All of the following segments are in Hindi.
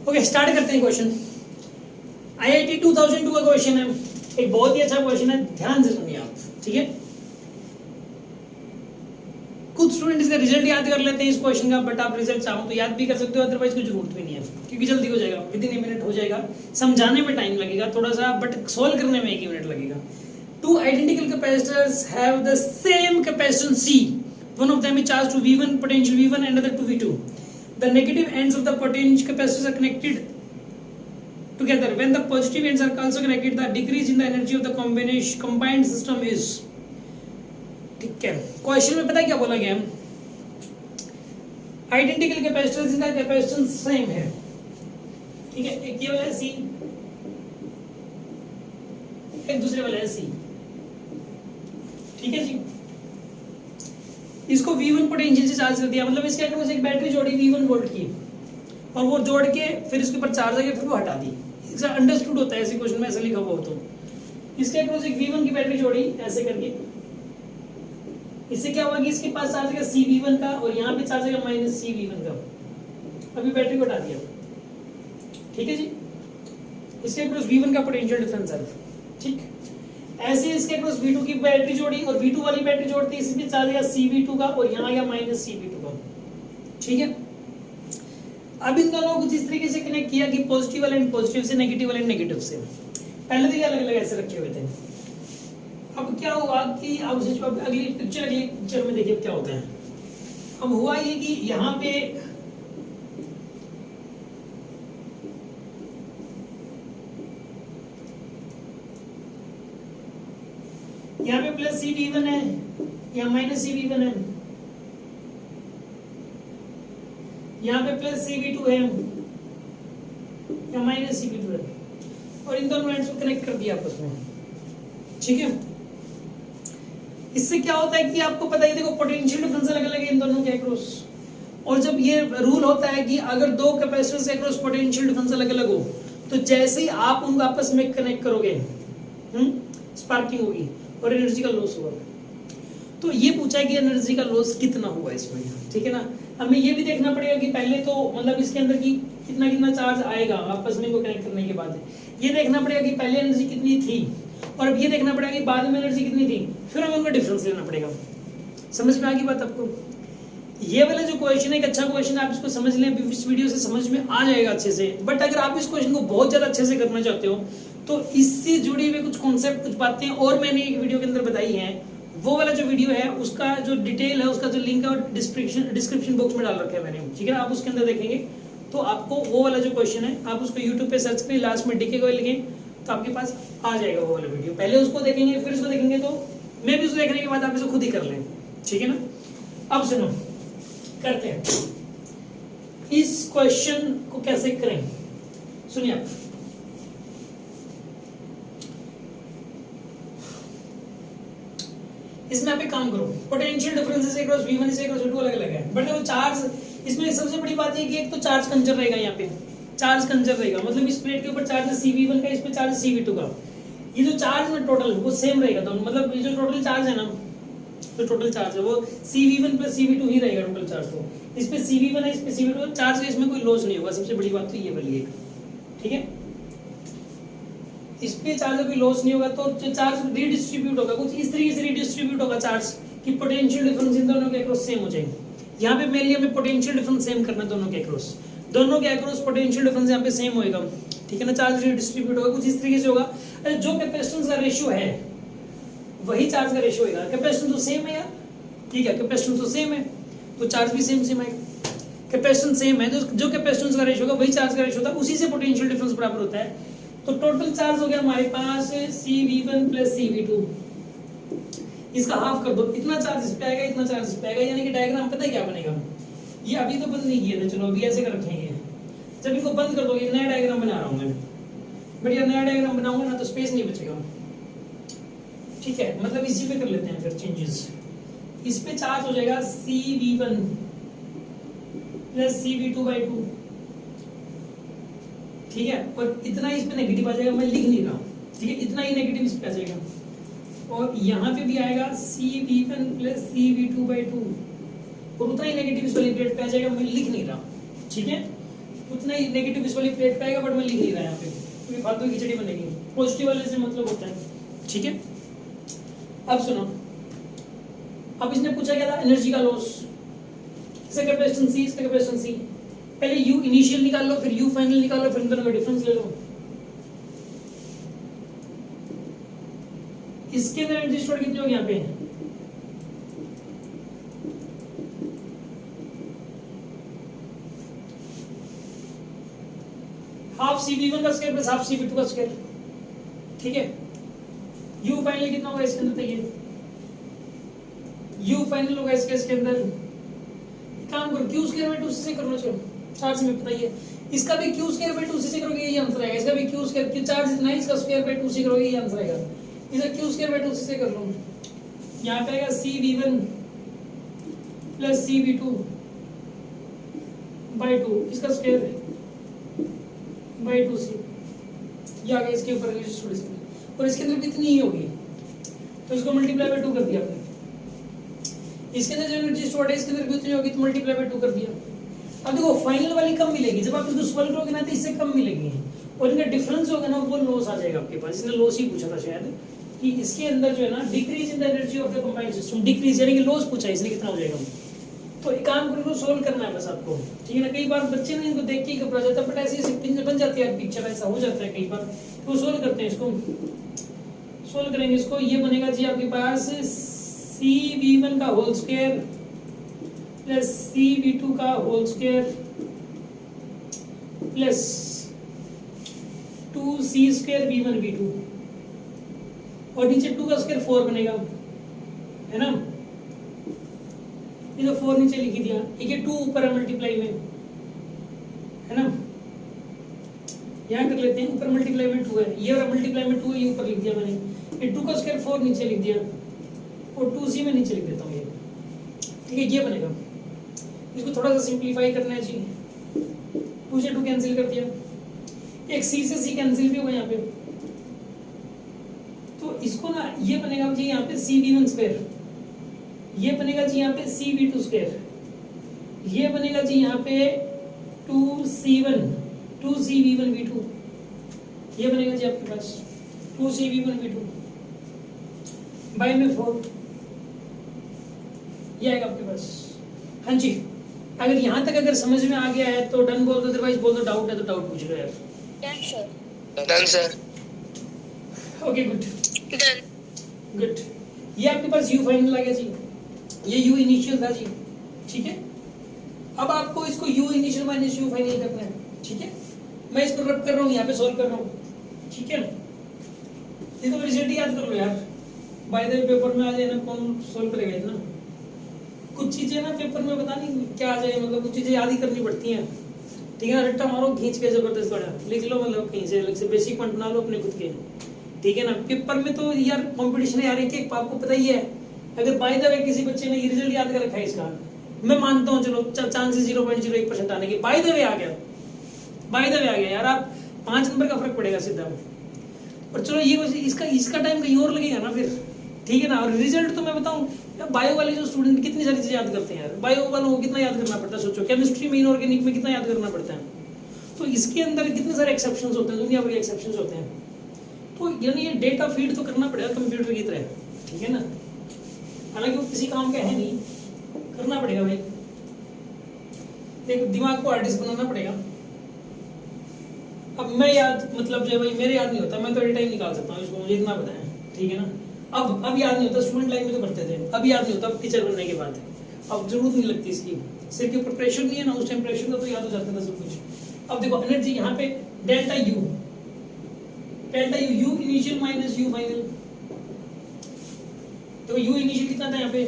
ओके, स्टार्ट करते हैं क्वेश्चन। IIT 2002 का क्वेश्चन है, एक बहुत ही अच्छा क्वेश्चन है, ध्यान से सुनिए आप, ठीक है। कुछ स्टूडेंट इसका रिजल्ट याद कर लेते हैं इस क्वेश्चन का, बट आप रिजल्ट चाहो तो याद भी कर सकते हो, अदरवाइज कोई जरूरत भी नहीं है, क्योंकि जल्दी हो जाएगा, विद इन ए मिनट हो जाएगा। समझाने में टाइम लगेगा थोड़ा सा, बट सोल्व करने में 1 मिनट लगेगा। Two identical capacitors have the same capacitance C. One of them is charged to V1, potential V1, and other to V2. The negative ends of the potential capacitors are connected together. When the positive ends are also connected, the decrease in the energy of the combined system is. ठीक है, क्वेश्चन में पता है क्या बोला गया? आइडेंटिकल कैपेसिटर्स, जिनका कैपेसिटेंस सेम है, ठीक है, एक ये वाला है C, एक दूसरे वाला है C, ठीक है जी। इसको V1 पोटेंशियल से चार्ज कर दिया, मतलब इसके अक्रॉस एक बैटरी जोड़ी V1 वोल्ट की, और वो जोड़ के फिर इसके ऊपर चार्ज आ गया, फिर वो हटा दी। इसका अंडरस्टूड होता है ऐसे क्वेश्चन में, ऐसा लिखा हुआ हो तो इसके अक्रॉस एक V1 की बैटरी जोड़ी ऐसे करके, इससे क्या होगा कि इसके पास चार्ज आएगा CV1 का, और यहाँ पे चार्ज आएगा -CV1 का। अभी बैटरी को हटा दिया, ठीक है जी। इसके अक्रॉस V1 का पोटेंशियल डिफरेंस है, ठीक। ऐसे इसके अक्रॉस V2 की बैटरी जोड़ी, और V2 वाली बैटरी जोड़ती है, इसमें चार्ज आएगा CV2 का, और यहाँ आएगा -CV2 का, ठीक है। अब इन दोनों को जिस तरीके से कनेक्ट किया कि पॉजिटिव वाले पॉजिटिव से, नेगेटिव वाले नेगेटिव से, पहले तो ये अलग अलग ऐसे रखे हुए थे। अब क्या हुआ कि अब अगली पिक्चर में देखिए क्या होता है। अब हुआ ये कि यहाँ पे प्लस CV1 है, यहाँ -CV1 है, यहाँ पे प्लस CV2 है, यहाँ -CV2 है, और इन दोनों एंड्स को कनेक्ट कर दिया आपस में, ठीक है। इससे क्या होता है कि आपको पता है, देखो पोटेंशियल डिफरेंस अलग अलग है इन दोनों के अक्रॉस, और जब ये रूल होता है कि अगर दो कैपेसिटर्स के अक्रॉस पोटेंशियल डिफरेंस अलग अलग हो, तो जैसे ही आप उनको आपस में कनेक्ट करोगे, स्पार्किंग होगी और एनर्जी का लॉस होगा। तो ये पूछा है कि एनर्जी का लॉस कितना हुआ इसमें, ठीक है ना। हमें ये भी देखना पड़ेगा कि पहले तो मतलब इसके अंदर की कितना चार्ज आएगा आपस में को कनेक्ट करने के बाद, ये देखना पड़ेगा कि पहले एनर्जी कितनी थी, और अब ये देखना पड़ेगा कि बाद में एनर्जी कितनी थी, फिर हमें उनका डिफरेंस लेना पड़ेगा। समझ में आ गई बात आपको? ये वाला जो क्वेश्चन है एक अच्छा क्वेश्चन है, आप इसको समझ लें, इस वीडियो से समझ में आ जाएगा अच्छे से। बट अगर आप इस क्वेश्चन को बहुत ज्यादा अच्छे से करना चाहते हो, तो इससे जुड़ी हुई कुछ कॉन्सेप्ट, कुछ बातें और मैंने एक वीडियो के अंदर बताई हैं, वो वाला जो वीडियो है उसका जो डिटेल है, उसका जो लिंक है वो डिस्क्रिप्शन बॉक्स में डाल रखा है मैंने, ठीक है ना। आप उसके अंदर देखेंगे तो आपको वो वाला जो क्वेश्चन है, आप उसको यूट्यूब पे सर्च करें, लास्ट में DK गोयल लिखें तो आपके पास आ जाएगा वो वाला वीडियो। पहले उसको देखेंगे, फिर उसको देखेंगे, तो मैं भी उसको देखने के बाद आप इसे खुद ही कर लें, ठीक है ना। अब सुनो, करते हैं इस क्वेश्चन को कैसे करें, सुनिए आप। इसमें आप एक काम करो, पोटेंशियल डिफरेंसेस अक्रॉस V1 से अक्रॉस V2 अलग अलग है, बट वो चार्ज, इसमें सबसे बड़ी बात है कि एक तो चार्ज कंजर रहेगा, यहाँ पे चार्ज कंजर रहेगा, मतलब इस प्लेट के ऊपर चार्ज है CV1 का, इस पे चार्ज है CV2 का। ये जो चार्ज में टोटल वो सेम रहेगा, तो मतलब ये जो टोटल चार्ज है ना, जो टोटल चार्ज है वो CV1 प्लस CV2 ही रहेगा टोटल चार्ज। तो इस पे CV1 है, इस पे CV2 चार्ज का, इसमें कोई लॉस नहीं होगा। सबसे बड़ी बात तो ये वाली है, ठीक है। इस पे चार्ज का कोई लॉस नहीं होगा, तो चार्ज रीडिस्ट्रीब्यूट होगा, कुछ इस तरीके से रीडिस्ट्रीब्यूट होगा चार्ज कि पोटेंशियल डिफरेंस इन दोनों के अक्रॉस सेम हो जाएंगे। यहाँ पे मेनली हमें पोटेंशियल डिफरेंस सेम करना है दोनों के अक्रॉस, दोनों के अक्रॉस पोटेंशियल डिफरेंस यहाँ पे सेम होएगा, ठीक है ना। चार्ज रीडिस्ट्रीब्यूट होगा कुछ इस तरीके से होगा, जो कैपेसिटेंस का रेशियो है वही चार्ज का रेशियो होगा। कैपेसिटेंस तो सेम है यार, ठीक है, कैपेसिटेंस तो सेम है, तो चार्ज भी सेम है। कैपेसिटेंस सेम है, जो कैपेसिटेंस का रेशियो होगा वही चार्ज का रेशियो होता है, उसी से पोटेंशियल डिफरेंस बराबर होता है। तो टोटल चार्ज हो गया हमारे पास CV1 प्लस CV2, इसका हाफ कर दो, इतना चार्ज इस पे आएगा, इतना चार्ज इस पे आएगा, यानी कि डायग्राम पता है क्या बनेगा। ये अभी तो बंद नहीं किए थे, चलो अभी ऐसे कर रखेंगे, जब इनको बंद कर दोगे, नया डायग्राम बना रहा हूँ मैं, बट यार नया डायग्राम बनाऊंगा ना तो स्पेस नहीं बचेगा, ठीक है। मतलब इसी पे कर लेते हैं फिर चेंजेस। इस पे चार्ज हो जाएगा CV1 प्लस CV2/2, ठीक है, और इतना इस पे नेगेटिव आ जाएगा, मैं लिख नहीं रहा हूँ, ठीक है, इतना ही नेगेटिव इस पे आ जाएगा, और यहाँ पे भी आएगा CV1 प्लस CV2/2, और उतना ही नेगेटिव इस वाली प्लेट पे आ जाएगा, मैं लिख नहीं रहा, ठीक है। उतना ही नेगेटिव इस वाली प्लेट पे आएगा, बट मैं लिख नहीं रहा यहाँ पे क्योंकि फालतू की खिचड़ी बनेगी। पॉजिटिव वाले से मतलब होता है, ठीक है। अब सुनो, अब इसने पूछा क्या था, एनर्जी का लॉस, इसका कैपेसिटेंस सी, इसका कैपेसिटेंस सी। पहले यू इनिशियल निकाल लो, फिर यू फाइनल निकालो, फिर दोनों का डिफरेंस ले लो। इसके अंदर एनर्जी स्टोर कितनी होगी यहाँ पे, हाफ CV1 का स्क्वायर प्लस हाफ CV2 का स्क्वायर, ठीक है। यू फाइनल कितना होगा इसके अंदर, ये यू फाइनल होगा इसके अंदर, काम करो क्यू स्क्वायर बाय 2 से करना, चलो चार्ज में पता ही है। इसका भी क्यू स्क्वायर बाय 2 से करोगे यही आंसर आएगा, इसका भी क्यू स्क्वायर, क्यू चार्ज इतना है, इसका स्क्वायर बाय 2 से करोगे यही आंसर आएगा। इसका क्यू स्क्वायर बाय 2 से कर लो, यहाँ पे आएगा CV1 प्लस CV2 बाय 2, इसका स्क्वायर बाय 2c, ये आ गया इसके ऊपर थोड़ी सी, और इसके अंदर कितनी ही होगी तो इसको मल्टीप्लाई बाय 2 कर दिया आपने। इसके अंदर जो एनर्जी स्टोर्ड है इसके अंदर भी उतनी होगी तो मल्टीप्लाई बाय 2 कर दिया। अब देखो फाइनल वाली कम मिलेगी, जब आप इसको सॉल्व करोगे ना तो इससे कम मिलेगी, और इनका डिफरेंस होगा ना वो लॉस आ जाएगा आपके पास। इसने लॉस ही पूछा था शायद कि इसके अंदर जो है ना decrease in the energy of the combined system, decrease यानी कि लॉस पूछा है इसने कितना हो जाएगा। तो एक काम करो, सोल्व करना है बस आपको, ठीक है ना। कई बार बच्चे ने इनको देख के घबरा जाता है, बट ऐसी पिक्चर बन जाती है, पिक्चर ऐसा हो जाता है कई बार। तो सोल्व करते हैं इसको, सोल्व करेंगे इसको। ये बनेगा जी आपके पास CV1 का होल स्क्वायर प्लस CV2 का whole square plus 2c square V1 V2, और नीचे 2 का स्क्वायर 4 बनेगा, है ना। ये तो 4 नीचे लिख दिया, एक ये 2 ऊपर है मल्टीप्लाई में, है ना। यहाँ कर लेते हैं, ऊपर मल्टीप्लाई में 2 है, ये और मल्टीप्लाई में 2 है, ये ऊपर लिख दिया मैंने। ये 2 का स्क्वायर 4 नीचे लिख दिया, और 2c में नीचे लिख देता हूँ ये, ठीक है। ये बनेगा, इसको थोड़ा सा सिंप्लीफाई करना है जी। 2 से 2 कैंसिल कर दिया, एक c से c कैंसिल भी होगा यहाँ पे, तो इसको ना ये बनेगा जी यहाँ पे CV1 स्क्वायर, ये बनेगा जी यहाँ पे CV2 स्क्वायर, ये बनेगा जी यहाँ पे 2C1 2CV1 V2, ये बनेगा जी आपके पास 2CV1 V2 बाई में 4, ये आएगा आपके पास। हाँ जी, अगर यहाँ तक अगर समझ में आ गया है तो डन बोल दो, अदरवाइज बोल दो डाउट है तो डाउट पूछ लो यार। Done sir. Okay good, good. ये आपके पास यू फाइनल आ गया जी, ये यू इनिशियल था जी, ठीक है। अब आपको इसको you initial minus you final करना है, ठीक है। मैं इसको रब कर रहा हूँ, यहाँ पे सोल्व कर रहा हूँ, ठीक है। ये तो रिजल्ट याद कर लो यार, बाय द वे पेपर में आ जाए ना, कौन सोल्व करेगा इतना। कुछ चीजें ना पेपर में पता नहीं क्या आ जाए, मतलब कुछ चीजें याद ही करनी पड़ती हैं, ठीक है ना। रट्टा मारो खींच के जबरदस्त बड़ा लिख लो, मतलब कहीं से अलग से बेसिक पॉइंट बना लो अपने खुद के, ठीक है ना। पेपर में तो यार कंपटीशन है यार, एक आपको पता ही है। अगर बाय द वे किसी बच्चे ने ये रिजल्ट याद कर रखा है इसका, मैं मानता हूँ चलो चांसेस 0.01% आने के, बाय द वे आ गया, बाय द वे आ गया यार, आप 5 नंबर का फर्क पड़ेगा सीधा। और चलो ये इसका टाइम कहीं और लगेगा ना फिर, ठीक है ना। और रिजल्ट तो मैं बताऊँ, बायो वाले जो स्टूडेंट कितनी सारी चीजें याद करते हैं यार, बायो वालों को कितना याद करना पड़ता है सोचो, केमिस्ट्री में इनऑर्गेनिक में कितना याद करना पड़ता है। तो इसके अंदर कितने सारे एक्सेप्शंस होते हैं, दुनिया भर के एक्सेप्शंस होते हैं। तो यानी ये डेटा फीड तो करना पड़ेगा कंप्यूटर की तरह, ठीक है ना। हालांकि वो किसी काम का है नहीं, करना पड़ेगा भाई, एक दिमाग को आर्टिस्ट बनाना पड़ेगा। अब मैं याद मतलब जो भाई मेरे याद नहीं होता, मैं तो एनी टाइम निकाल सकता हूँ इसको, मुझे इतना पता है, ठीक है ना। अब याद नहीं होता, स्टूडेंट लाइफ में तो करते थे, अब याद नहीं होता, अब टीचर बनने के बाद अब जरूरत नहीं लगती इसकी, सिर के ऊपर प्रेशर नहीं है ना, उस टाइम प्रेशर का तो याद हो जाता था सब कुछ। अब देखो एनर्जी यहाँ पे delta U you initial minus you final, तो यू इनिशियल कितना था यहाँ पे,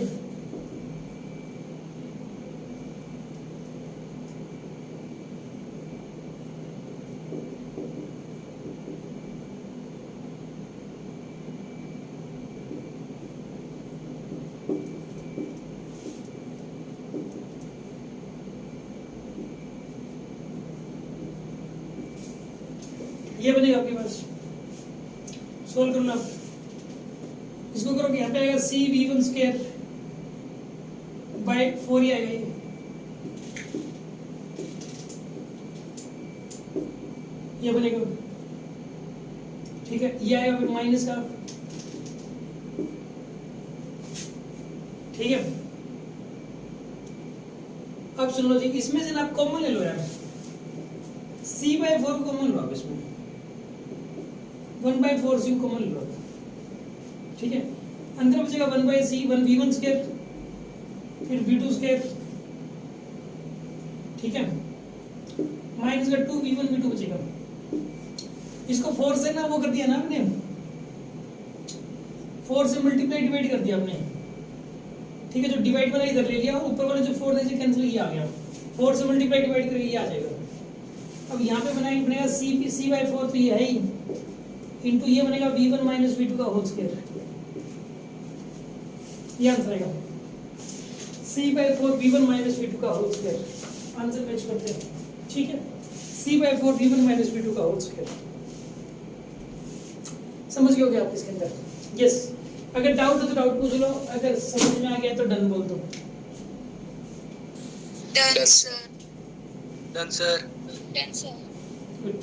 ये बनेगा आपके पास, सोल्व कर लो आप इसको, करो कि यहाँ पे आएगा CV1 स्क्वायर बाय 4 ही आएगा ये, ये बनेगा, ठीक है। ये आएगा फिर माइनस का, ठीक है। अब सुन लो जी, इसमें से ना आप कॉमन ले लो यार, c/4 कॉमन लो आप इसमें, 1/4 c कॉमन लो, ठीक है। अंदर बचेगा 1/c, 1v1 स्क्वायर, फिर v2 स्क्वायर, ठीक है, माइनस का 2v1 v2 बचेगा। इसको 4 से ना वो कर दिया ना आपने, 4 से मल्टीप्लाई डिवाइड कर दिया आपने, ठीक है। जो डिवाइड वाला इधर ले लिया, ऊपर वाला जो 4 से कैंसिल किया आ गया, 4 से मल्टीप्लाई डिवाइड करके ये आ जाएगा। अब यहाँ पे बनेगा c/4, तो ये है ही, इनटू ये बनेगा v1 माइनस v2 का होल स्क्वायर, ये आंसर आएगा, c/4 v1 माइनस v2 का होल स्क्वायर। आंसर मैच करते हैं, ठीक है, c/4 v1 माइनस v2 का होल स्क्वायर। समझ गए हो क्या आप इसके अंदर? यस। अगर डाउट हो तो डाउट पूछ लो, अगर समझ में आ गया तो डन बोल दो। Done, sir. Done, sir. Done, sir. Good.